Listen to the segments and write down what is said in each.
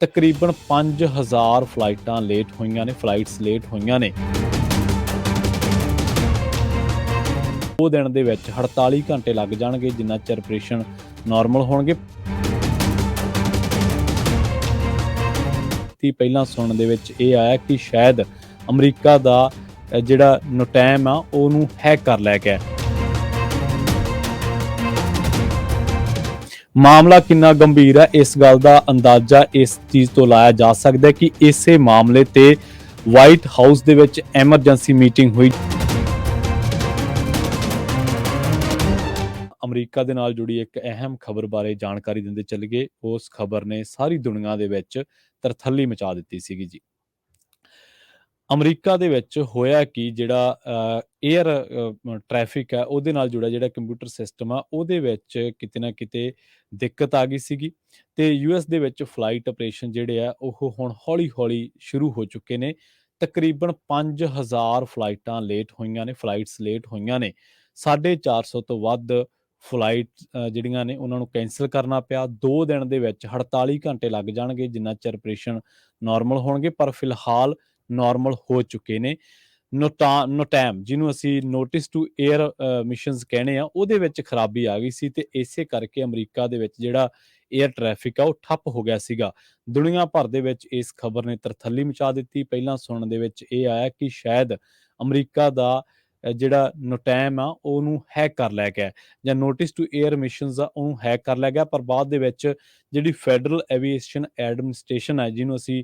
ਤਕਰੀਬਨ 5000 ਫਲਾਈਟਾਂ ਲੇਟ ਹੋਈਆਂ ਨੇ, ਫਲਾਈਟਸ ਲੇਟ ਹੋਈਆਂ ਨੇ। 2 ਦਿਨ ਦੇ ਵਿੱਚ 48 ਘੰਟੇ ਲੱਗ ਜਾਣਗੇ, ਜਿੰਨਾ ਚਿਰ ਆਪਰੇਸ਼ਨ ਨਾਰਮਲ ਹੋਣਗੇ। ਪਹਿਲਾਂ ਸੁਣਨ ਦੇ ਵਿੱਚ ਇਹ ਆਇਆ ਕਿ ਸ਼ਾਇਦ ਅਮਰੀਕਾ ਦਾ ਜਿਹੜਾ ਨੋਟੈਮ ਆ ਉਹਨੂੰ ਹੈਕ ਕਰ ਲਿਆ ਗਿਆ। ਮਾਮਲਾ ਕਿੰਨਾ ਗੰਭੀਰ ਹੈ, ਇਸ ਗੱਲ ਦਾ ਅੰਦਾਜ਼ਾ ਇਸ ਚੀਜ਼ ਤੋਂ ਲਾਇਆ ਜਾ ਸਕਦਾ ਹੈ ਕਿ ਇਸੇ ਮਾਮਲੇ ਤੇ ਵਾਈਟ ਹਾਊਸ ਦੇ ਵਿੱਚ ਐਮਰਜੈਂਸੀ ਮੀਟਿੰਗ ਹੋਈ। ਅਮਰੀਕਾ ਦੇ ਨਾਲ ਜੁੜੀ ਇੱਕ ਅਹਿਮ ਖਬਰ ਬਾਰੇ ਜਾਣਕਾਰੀ ਦਿੰਦੇ ਚੱਲੀਏ। ਉਸ ਖਬਰ ਨੇ ਸਾਰੀ ਦੁਨੀਆ ਦੇ ਵਿੱਚ ਤਰਥੱਲੀ ਮਚਾ ਦਿੱਤੀ ਸੀਗੀ ਜੀ। ਅਮਰੀਕਾ ਦੇ ਵਿੱਚ ਹੋਇਆ ਕਿ ਜਿਹੜਾ ਏਅਰ ਟ੍ਰੈਫਿਕ ਹੈ ਉਹਦੇ ਨਾਲ ਜੁੜਿਆ ਜਿਹੜਾ ਕੰਪਿਊਟਰ ਸਿਸਟਮ ਆ ਉਹਦੇ ਵਿੱਚ ਕਿਤੇ ਨਾ ਕਿਤੇ ਦਿੱਕਤ ਆ ਗਈ ਸੀਗੀ ਤੇ ਯੂਐਸ ਦੇ ਵਿੱਚ ਫਲਾਈਟ ਆਪਰੇਸ਼ਨ ਜਿਹੜੇ ਆ ਉਹ ਹੁਣ ਹੌਲੀ-ਹੌਲੀ ਸ਼ੁਰੂ ਹੋ ਚੁੱਕੇ ਨੇ। ਤਕਰੀਬਨ 5000 ਫਲਾਈਟਾਂ ਲੇਟ ਹੋਈਆਂ ਨੇ, ਫਲਾਈਟਸ ਲੇਟ ਹੋਈਆਂ ਨੇ। 450 ਤੋਂ ਵੱਧ ਫਲਾਈਟ ਜਿਹੜੀਆਂ ਨੇ ਉਹਨਾਂ ਨੂੰ ਕੈਂਸਲ ਕਰਨਾ ਪਿਆ। 2 ਦਿਨ ਦੇ ਵਿੱਚ 48 ਘੰਟੇ ਲੱਗ ਜਾਣਗੇ, ਜਿੰਨਾ ਚਿਰ ਆਪਰੇਸ਼ਨ ਨਾਰਮਲ ਹੋਣਗੇ। ਪਰ ਫਿਲਹਾਲ ਨਾਰਮਲ ਹੋ ਚੁੱਕੇ ਨੇ। ਨੋਟੈਮ ਜਿਹਨੂੰ ਅਸੀਂ ਨੋਟਿਸ ਟੂ ਏਅਰ ਮਿਸ਼ਨਸ ਕਹਿੰਦੇ ਆ, ਉਹਦੇ ਵਿੱਚ ਖਰਾਬੀ ਆ ਗਈ ਸੀ ਤੇ ਇਸੇ ਕਰਕੇ ਅਮਰੀਕਾ ਦੇ ਵਿੱਚ ਜਿਹੜਾ ਏਅਰ ਟ੍ਰੈਫਿਕ ਆ ਉਹ ਠੱਪ ਹੋ ਗਿਆ ਸੀਗਾ। ਦੁਨੀਆ ਭਰ ਦੇ ਵਿੱਚ ਇਸ ਖਬਰ ਨੇ ਤਰਥੱਲੀ ਮਚਾ ਦਿੱਤੀ। ਪਹਿਲਾਂ ਸੁਣਨ ਦੇ ਵਿੱਚ ਇਹ ਆਇਆ ਕਿ ਸ਼ਾਇਦ ਅਮਰੀਕਾ ਦਾ ਜਿਹੜਾ ਨੋਟੈਮ ਆ ਉਹਨੂੰ ਹੈਕ ਕਰ ਲਿਆ ਗਿਆ ਜਾਂ ਨੋਟਿਸ ਟੂ ਏਅਰ ਮਿਸ਼ਨਸ ਆ ਉਹਨੂੰ ਹੈਕ ਕਰ ਲਿਆ ਗਿਆ। ਪਰ ਬਾਅਦ ਦੇ ਵਿੱਚ ਜਿਹੜੀ ਫੈਡਰਲ ਐਵੀਏਸ਼ਨ ਐਡਮਿਨਿਸਟ੍ਰੇਸ਼ਨ ਹੈ, ਜਿਹਨੂੰ ਅਸੀਂ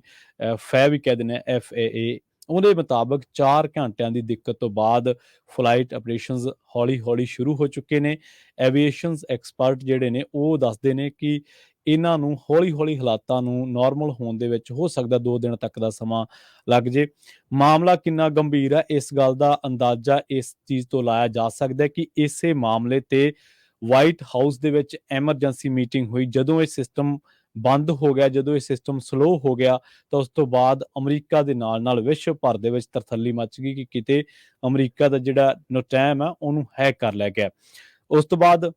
ਫੈ ਵੀ ਕਹਿ ਦਿੰਦੇ ਹਾਂ, FAA, ਉਹਦੇ ਮੁਤਾਬਕ 4 ਘੰਟਿਆਂ ਦੀ ਦਿੱਕਤ ਤੋਂ ਬਾਅਦ ਫਲਾਈਟ ਆਪਰੇਸ਼ਨਸ ਹੌਲੀ-ਹੌਲੀ ਸ਼ੁਰੂ ਹੋ ਚੁੱਕੇ ਨੇ। ਐਵੀਏਸ਼ਨਸ ਐਕਸਪਰਟ ਜਿਹੜੇ ਨੇ ਉਹ ਦੱਸਦੇ ਨੇ ਕਿ ਇਹਨਾਂ ਨੂੰ ਹੌਲੀ-ਹੌਲੀ ਹਾਲਾਤਾਂ ਨੂੰ ਨਾਰਮਲ ਹੋਣ ਦੇ ਵਿੱਚ ਹੋ ਸਕਦਾ 2 ਦਿਨ ਤੱਕ ਦਾ ਸਮਾਂ ਲੱਗ ਜੇ। ਮਾਮਲਾ ਕਿੰਨਾ ਗੰਭੀਰ ਹੈ, ਇਸ ਗੱਲ ਦਾ ਅੰਦਾਜ਼ਾ ਇਸ ਚੀਜ਼ ਤੋਂ ਲਾਇਆ ਜਾ ਸਕਦਾ ਹੈ ਕਿ ਇਸੇ ਮਾਮਲੇ ਤੇ ਵਾਈਟ ਹਾਊਸ ਦੇ ਵਿੱਚ ਐਮਰਜੈਂਸੀ ਮੀਟਿੰਗ ਹੋਈ। ਜਦੋਂ ਇਹ ਸਿਸਟਮ ਬੰਦ ਹੋ ਗਿਆ, ਜਦੋਂ ਇਹ ਸਿਸਟਮ ਸਲੋ ਹੋ ਗਿਆ ਤਾਂ ਉਸ ਤੋਂ ਬਾਅਦ ਅਮਰੀਕਾ ਦੇ ਨਾਲ-ਨਾਲ ਵਿਸ਼ਵ ਭਰ ਦੇ ਵਿੱਚ ਤਰਥੱਲੀ ਮੱਚ ਗਈ ਕਿ ਕਿਤੇ ਅਮਰੀਕਾ ਦਾ ਜਿਹੜਾ ਨੋਟੈਮ ਆ ਉਹਨੂੰ ਹੈਕ ਕਰ ਲਿਆ ਗਿਆ। ਉਸ ਤੋਂ ਬਾਅਦ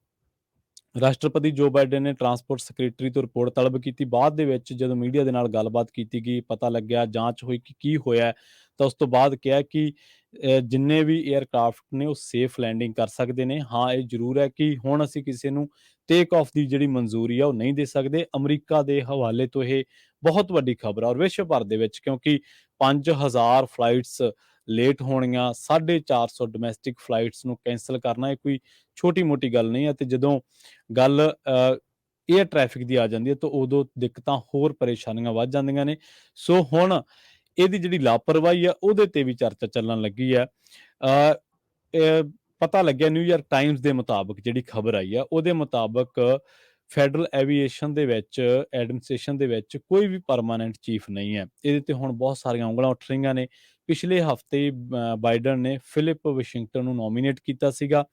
ਰਾਸ਼ਟਰਪਤੀ ਜੋ ਬਾਈਡਨ ਨੇ ਟਰਾਂਸਪੋਰਟ ਸੈਕਟਰੀ ਤੋਂ ਰਿਪੋਰਟ ਤਲਬ ਕੀਤੀ। ਬਾਅਦ ਦੇ ਵਿੱਚ ਜਦੋਂ ਮੀਡੀਆ ਦੇ ਨਾਲ ਗੱਲਬਾਤ ਕੀਤੀ ਗਈ, ਪਤਾ ਲੱਗਿਆ, ਜਾਂਚ ਹੋਈ ਕਿ ਕੀ ਹੋਇਆ, ਤਾਂ ਉਸ ਤੋਂ ਬਾਅਦ ਕਿਹਾ ਕਿ ਜਿੰਨੇ ਵੀ ਏਅਰਕ੍ਰਾਫਟ ਨੇ ਉਹ ਸੇਫ ਲੈਂਡਿੰਗ ਕਰ ਸਕਦੇ ਨੇ। ਹਾਂ, ਇਹ ਜ਼ਰੂਰ ਹੈ ਕਿ ਹੁਣ ਅਸੀਂ ਕਿਸੇ ਨੂੰ ਟੇਕ ਆਫ ਦੀ ਜਿਹੜੀ ਮਨਜ਼ੂਰੀ ਆ ਉਹ ਨਹੀਂ ਦੇ ਸਕਦੇ। ਅਮਰੀਕਾ ਦੇ ਹਵਾਲੇ ਤੋਂ ਇਹ ਬਹੁਤ ਵੱਡੀ ਖਬਰ ਆ ਔਰ ਵਿਸ਼ਵ ਭਰ ਦੇ ਵਿੱਚ, ਕਿਉਂਕਿ 5000 ਫਲਾਈਟਸ ਲੇਟ ਹੋਣੀਆਂ, 450 ਡੋਮੈਸਟਿਕ ਫਲਾਈਟਸ ਨੂੰ ਕੈਂਸਲ ਕਰਨਾ, ਇਹ ਕੋਈ ਛੋਟੀ ਮੋਟੀ ਗੱਲ ਨਹੀਂ ਹੈ। ਤੇ ਜਦੋਂ ਗੱਲ ਏਅਰ ਟ੍ਰੈਫਿਕ ਦੀ ਆ ਜਾਂਦੀ ਹੈ ਤਾਂ ਉਦੋਂ ਦਿੱਕਤਾਂ ਹੋਰ ਪਰੇਸ਼ਾਨੀਆਂ ਵੱਧ ਜਾਂਦੀਆਂ ਨੇ। ਸੋ ਹੁਣ ਇਹਦੀ ਜਿਹੜੀ ਲਾਪਰਵਾਹੀ ਆ ਉਹਦੇ ਤੇ ਵੀ ਚਰਚਾ ਚੱਲਣ ਲੱਗੀ ਹੈ। ਪਤਾ ਲੱਗਿਆ ਨਿਊਯਾਰਕ ਟਾਈਮਸ ਦੇ ਮੁਤਾਬਕ ਜਿਹੜੀ ਖਬਰ ਆਈ ਆ ਉਹਦੇ ਮੁਤਾਬਕ ਫੈਡਰਲ ਐਵੀਏਸ਼ਨ ਦੇ ਵਿੱਚ ਐਡਮਿਨਿਸਟ੍ਰੇਸ਼ਨ ਦੇ ਵਿੱਚ ਕੋਈ ਵੀ ਪਰਮਾਨੈਂਟ ਚੀਫ ਨਹੀਂ ਹੈ। ਇਹਦੇ ਤੇ ਹੁਣ ਬਹੁਤ ਸਾਰੀਆਂ ਉਂਗਲਾਂ ਉੱਠ ਰਹੀਆਂ ਨੇ। ਪਿਛਲੇ ਹਫ਼ਤੇ ਬਾਈਡਨ ਨੇ ਫਿਲਿਪ ਵਾਸ਼ਿੰਗਟਨ ਨੂੰ ਨੋਮੀਨੇਟ ਕੀਤਾ ਸੀਗਾ।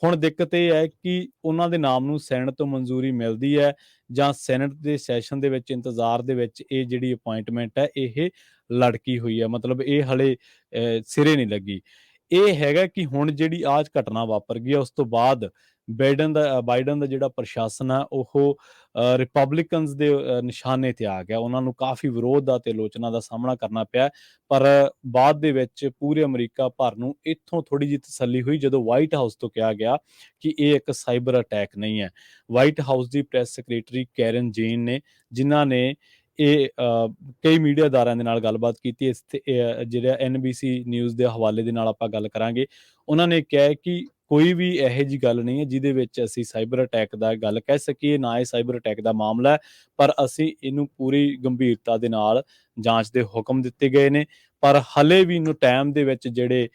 ਹੁਣ ਦਿੱਕਤ ਇਹ ਹੈ ਕਿ ਉਹਨਾਂ ਦੇ ਨਾਮ ਨੂੰ ਸੈਨੇਟ ਤੋਂ ਮਨਜ਼ੂਰੀ ਮਿਲਦੀ ਹੈ ਜਾਂ ਸੈਨੇਟ ਦੇ ਸੈਸ਼ਨ ਦੇ ਵਿੱਚ ਇੰਤਜ਼ਾਰ ਦੇ ਵਿੱਚ ਇਹ ਜਿਹੜੀ ਅਪਾਇੰਟਮੈਂਟ ਹੈ ਇਹ ਲੜਕੀ ਹੋਈ ਹੈ, ਮਤਲਬ ਇਹ ਹਲੇ ਸਿਰੇ ਨਹੀਂ ਲੱਗੀ। ਇਹ ਹੈਗਾ ਕਿ ਹੁਣ ਜਿਹੜੀ ਆਹ ਘਟਨਾ ਵਾਪਰ ਗਈ ਉਸ ਤੋਂ ਬਾਅਦ ਬਾਈਡਨ ਦਾ ਜਿਹੜਾ ਪ੍ਰਸ਼ਾਸਨ ਆ ਉਹ ਰਿਪਬਲਿਕਨਸ ਦੇ ਨਿਸ਼ਾਨੇ ਤੇ ਆ ਗਿਆ। ਉਹਨਾਂ ਨੂੰ ਕਾਫੀ ਵਿਰੋਧ ਦਾ ਤੇ ਆਲੋਚਨਾ ਦਾ ਸਾਹਮਣਾ ਕਰਨਾ ਪਿਆ। ਪਰ ਬਾਅਦ ਦੇ ਵਿੱਚ ਪੂਰੇ ਅਮਰੀਕਾ ਭਰ ਨੂੰ ਇੱਥੋਂ ਥੋੜੀ ਜਿਹੀ ਤਸੱਲੀ ਹੋਈ ਜਦੋਂ ਵਾਈਟ ਹਾਊਸ ਤੋਂ ਕਿਹਾ ਗਿਆ ਕਿ ਇਹ ਇੱਕ ਸਾਈਬਰ ਅਟੈਕ ਨਹੀਂ ਹੈ। ਵਾਈਟ ਹਾਊਸ ਦੀ ਪ੍ਰੈਸ ਸੈਕਟਰੀ ਕੈਰਨ ਜੇਨ ਨੇ, ਜਿਨ੍ਹਾਂ ਨੇ ਇਹ ਕਈ ਮੀਡੀਆ ਅਦਾਰਿਆਂ ਦੇ ਨਾਲ ਗੱਲਬਾਤ ਕੀਤੀ, ਇਸ ਤੇ ਜਿਹੜਾ NBC ਨਿਊਜ਼ ਦੇ ਹਵਾਲੇ ਦੇ ਨਾਲ ਆਪਾਂ ਗੱਲ ਕਰਾਂਗੇ, ਉਹਨਾਂ ਨੇ ਕਿਹਾ ਕਿ ਕੋਈ ਵੀ ਇਹੋ ਜਿਹੀ ਗੱਲ ਨਹੀਂ ਹੈ ਜਿਹਦੇ ਵਿੱਚ ਅਸੀਂ ਸਾਈਬਰ ਅਟੈਕ ਦਾ ਗੱਲ ਕਹਿ ਸਕੀਏ, ਨਾ ਇਹ ਸਾਈਬਰ ਅਟੈਕ ਦਾ ਮਾਮਲਾ ਹੈ। ਪਰ ਅਸੀਂ ਇਹਨੂੰ ਪੂਰੀ ਗੰਭੀਰਤਾ ਦੇ ਨਾਲ ਜਾਂਚ ਦੇ ਹੁਕਮ ਦਿੱਤੇ ਗਏ ਨੇ। ਪਰ ਹਲੇ ਵੀ ਨੋਟੈਮ ਦੇ ਵਿੱਚ ਜਿਹੜੇ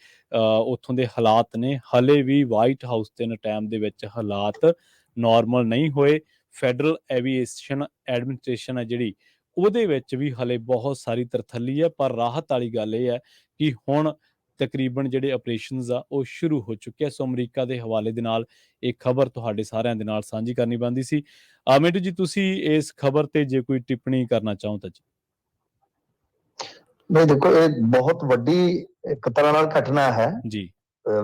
ਉੱਥੋਂ ਦੇ ਹਾਲਾਤ ਨੇ, ਹਲੇ ਵੀ ਵਾਈਟ ਹਾਊਸ ਤੇ ਨੋਟੈਮ ਦੇ ਵਿੱਚ ਹਾਲਾਤ ਨਾਰਮਲ ਨਹੀਂ ਹੋਏ। ਫੈਡਰਲ ਐਵੀਏਸ਼ਨ ਐਡਮਿਨਿਸਟ੍ਰੇਸ਼ਨ ਹੈ ਜਿਹੜੀ, ਉਹਦੇ ਵਿੱਚ ਵੀ ਹਲੇ ਬਹੁਤ ਸਾਰੀ ਤਰਥੱਲੀ ਹੈ। ਪਰ ਰਾਹਤ ਵਾਲੀ ਗੱਲ ਇਹ ਹੈ ਕਿ ਹੁਣ ਤਕਰੀਬਨ ਜਿਹੜੇ ਆਪਰੇਸ਼ਨਸ ਆ ਉਹ ਸ਼ੁਰੂ ਹੋ ਚੁੱਕੇ ਆ। ਸੋ ਅਮਰੀਕਾ ਦੇ ਹਵਾਲੇ ਦੇ ਨਾਲ ਇਹ ਖਬਰ ਤੁਹਾਡੇ ਸਾਰਿਆਂ ਦੇ ਨਾਲ ਸਾਂਝੀ ਕਰਨੀ ਬਣਦੀ ਸੀ। ਮਿੰਟੂ ਜੀ, ਤੁਸੀਂ ਇਸ ਖਬਰ ਤੇ ਜੇ ਕੋਈ ਟਿੱਪਣੀ ਕਰਨਾ ਚਾਹੋ ਤਾਂ ਜੀ। ਨਹੀਂ, ਦੇਖੋ, ਇਹ ਬਹੁਤ ਵੱਡੀ ਇੱਕ ਤਰ੍ਹਾਂ ਨਾਲ ਘਟਨਾ ਹੈ ਜੀ।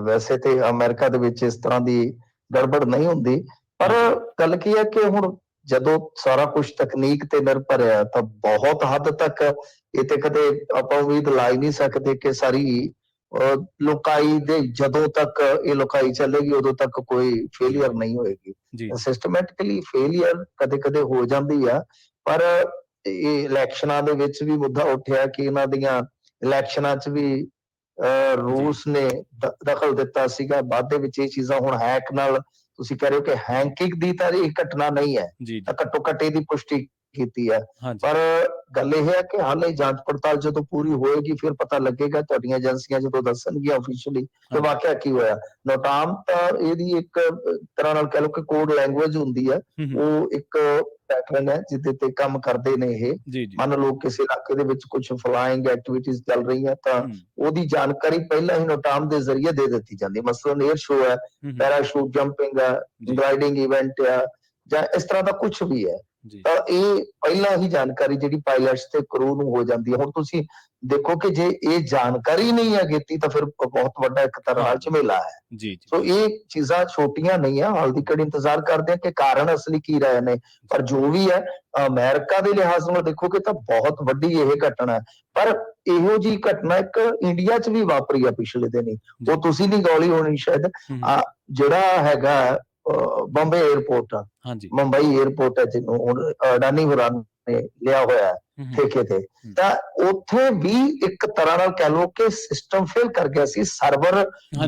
ਵੈਸੇ ਤੇ ਅਮਰੀਕਾ ਦੇ ਵਿੱਚ ਇਸ ਤਰ੍ਹਾਂ ਦੀ ਗੜਬੜ ਨਹੀਂ ਹੁੰਦੀ, ਪਰ ਗੱਲ ਕੀ ਹੈ ਕਿ ਹੁਣ ਜਦੋਂ ਸਾਰਾ ਕੁਝ ਤਕਨੀਕ ਤੇ ਨਿਰਭਰ ਹੈ ਤਾਂ ਬਹੁਤ ਹੱਦ ਤੱਕ ਇਹ ਤੇ ਕਦੇ ਆਪਾਂ ਉਮੀਦ ਲਾ ਹੀ ਨਹੀਂ ਸਕਦੇ ਕਿ ਸਾਰੀ ਲੋਕਾਈ ਦੇ ਜਦੋਂ ਤੱਕ ਇਹ ਲੋਕਾਈ ਚੱਲੇਗੀ ਉਦੋਂ ਤੱਕ ਕੋਈ ਫੇਲਿਅਰ ਨਹੀਂ ਹੋਏਗੀ। ਜੀ ਸਿਸਟਮੈਟਿਕਲੀ ਫੇਲਿਅਰ ਕਦੇ ਕਦੇ ਹੋ ਜਾਂਦੀ ਆ, ਪਰ ਇਹ ਇਲੈਕਸ਼ਨਾਂ ਦੇ ਵਿੱਚ ਵੀ ਮੁੱਦਾ ਉੱਠਿਆ ਕਿ ਇਹਨਾਂ ਦੀਆਂ ਇਲੈਕਸ਼ਨਾਂ 'ਚ ਵੀ ਰੂਸ ਨੇ ਦਖਲ ਦਿੱਤਾ ਸੀਗਾ। ਬਾਅਦ ਦੇ ਵਿੱਚ ਇਹ ਚੀਜ਼ਾਂ ਹੁਣ ਹੈਕ ਨਾਲ ਤੁਸੀਂ ਕਹਿ ਰਹੇ ਹੋ ਕਿ ਹੈਕਿੰਗ ਦੀ ਤਾਂ ਇਹ ਘਟਨਾ ਨਹੀਂ ਹੈ, ਜੀ ਤਾਂ ਘੱਟੋ ਘੱਟ ਇਹਦੀ ਪੁਸ਼ਟੀ ਕੀਤੀ ਹੈ। ਹਾਂਜੀ ਪਰ ਗੱਲ ਇਹ ਹੈ ਕਿ ਹਾਲੇ ਜਾਂਚ ਪੜਤਾਲ ਜਦੋਂ ਪੂਰੀ ਹੋਏਗੀ ਫਿਰ ਪਤਾ ਲੱਗੇਗਾ, ਤੁਹਾਡੀਆਂ ਏਜੰਸੀਆਂ ਜਦੋਂ ਦੱਸਣਗੀਆਂ ਆਫੀਸ਼ੀਅਲੀ ਕਿ ਹਾਂਜੀ ਵਾਕਿਆ ਕੀ ਹੋਇਆ। ਨੋਟਾਮ ਤਾਂ ਇਹਦੀ ਇੱਕ ਤਰ੍ਹਾਂ ਨਾਲ ਕਹਿ ਲਓ ਕਿ ਕੋਡ ਲੈਂਗੁਏਜ ਹੁੰਦੀ ਹੈ, ਉਹ ਇੱਕ ਪੈਟਰਨ ਹੈ ਜਿਹਦੇ ਤੇ ਕੰਮ ਕਰਦੇ ਨੇ ਇਹ। ਜੀ ਜੀ ਮੰਨ ਲਓ ਕਿਸੇ ਇਲਾਕੇ ਦੇ ਵਿੱਚ ਕੁਝ ਫਲਾਈਂਗ ਐਕਟੀਵਿਟੀਜ਼ ਚੱਲ ਰਹੀਆਂ ਤਾਂ ਉਹਦੀ ਜਾਣਕਾਰੀ ਪਹਿਲਾਂ ਹੀ ਨੋਟਾਮ ਦੇ ਜ਼ਰੀਏ ਦੇ ਦਿੱਤੀ ਜਾਂਦੀ ਹੈ। ਮਸਲਨ 에ਅਰ ਸ਼ੋ ਹੈ, ਪੈਰਾਸ਼ੂਟ ਜੰਪਿੰਗ ਹੈ, ਗਲਾਈਡਿੰਗ ਇਵੈਂਟ ਹੈ, ਜਾਂ ਇਸ ਤਰ੍ਹਾਂ ਦਾ ਕੁਝ ਵੀ ਹੈ, ਤਾਂ ਇਹ ਪਹਿਲਾਂ ਹੀ ਜਾਣਕਾਰੀ ਜਿਹੜੀ ਪਾਇਲਟਸ ਤੇ ਕਰੂ ਨੂੰ ਹੋ ਜਾਂਦੀ ਹੈ। ਹੁਣ ਤੁਸੀਂ ਦੇਖੋ ਕਿ ਜੇ ਇਹ ਜਾਣਕਾਰੀ ਨਹੀਂ ਹੈ ਕੀਤੀ ਤਾਂ ਫਿਰ ਬਹੁਤ ਵੱਡਾ ਇੱਕ ਤਰ੍ਹਾਂ ਨਾਲ ਝਮੇਲਾ ਹੈ। ਜੀ ਸੋ ਇਹ ਚੀਜ਼ਾਂ ਛੋਟੀਆਂ ਨਹੀਂ ਆ, ਹਾਲ ਦੀ ਘੜੀ ਇੰਤਜ਼ਾਰ ਕਰਦੇ ਆ ਕਿ ਕਾਰਨ ਅਸਲੀ ਕੀ ਰਹੇ ਨੇ। ਪਰ ਜੋ ਵੀ ਹੈ ਅਮਰੀਕਾ ਦੇ ਲਿਹਾਜ਼ ਨਾਲ ਦੇਖੋਗੇ ਤਾਂ ਬਹੁਤ ਵੱਡੀ ਇਹ ਘਟਨਾ ਹੈ। ਪਰ ਇਹੋ ਜੀ ਘਟਨਾ ਇੱਕ ਇੰਡੀਆ 'ਚ ਵੀ ਵਾਪਰੀ ਆ ਪਿਛਲੇ ਦਿਨੀ, ਉਹ ਤੁਸੀਂ ਨਹੀਂ ਗੌਲੀ ਹੋਣੀ ਸ਼ਾਇਦ। ਜਿਹੜਾ ਹੈਗਾ ਬੰਬੇ 에ਅਰਪੋਰਟ ਆ, ਹਾਂਜੀ ਮੁੰਬਈ 에ਅਰਪੋਰਟ ਹੈ ਜਿਹਨੂੰ ਹੁਣ ਅਡਾਨੀ ਹੋਰਾਂ ਨੇ ਲਿਆ ਹੋਇਆ ਠੇਕੇ ਤੇ, ਤਾਂ ਉੱਥੇ ਵੀ ਇੱਕ ਤਰ੍ਹਾਂ ਨਾਲ ਕਹਿ ਲਓ ਕਿ ਸਿਸਟਮ ਫੇਲ ਕਰ ਗਿਆ ਸੀ, ਸਰਵਰ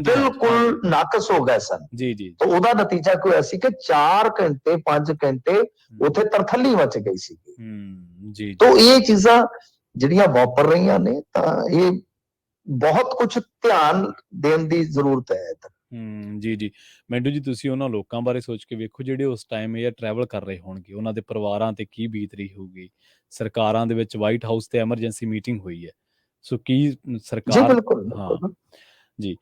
ਬਿਲਕੁਲ ਨਾਕਸ ਹੋ ਗਏ ਸਨ। ਜੀ ਜੀ ਤਾਂ ਉਹਦਾ ਨਤੀਜਾ ਕੀ ਹੋਇਆ ਸੀ ਕਿ 4 ਘੰਟੇ 5 ਘੰਟੇ ਉੱਥੇ ਤਰਥੱਲੀ ਮਚ ਗਈ ਸੀ। ਜੀ ਤਾਂ ਇਹ ਚੀਜ਼ਾਂ ਜਿਹੜੀਆਂ ਵਾਪਰ ਰਹੀਆਂ ਨੇ ਤਾਂ ਇਹ ਬਹੁਤ ਕੁਝ ਧਿਆਨ ਦੇਣ ਦੀ ਜ਼ਰੂਰਤ ਹੈ। ਜੀ ਜੀ ਮੈਂਡੂ ਜੀ, ਤੁਸੀਂ ਉਹਨਾਂ ਲੋਕਾਂ ਬਾਰੇ ਸੋਚ ਕੇ ਵੇਖੋ ਜਿਹੜੇ ਉਸ ਟਾਈਮ ਇਹ ਟਰੈਵਲ ਕਰ ਰਹੇ ਹੋਣਗੇ, ਉਹਨਾਂ ਦੇ ਪਰਿਵਾਰਾਂ ਤੇ ਕੀ ਬੀਤ ਰਹੀ ਹੋਊਗੀ। ਸਰਕਾਰਾਂ ਦੇ ਵਿੱਚ ਵਾਈਟ ਹਾਊਸ ਤੇ ਐਮਰਜੈਂਸੀ ਮੀਟਿੰਗ ਹੋਈ ਹੈ, ਸੋ ਕੀ ਜੀ ਸਰਕਾਰ ਬਿਲਕੁਲ ਹਾਂ ਜੀ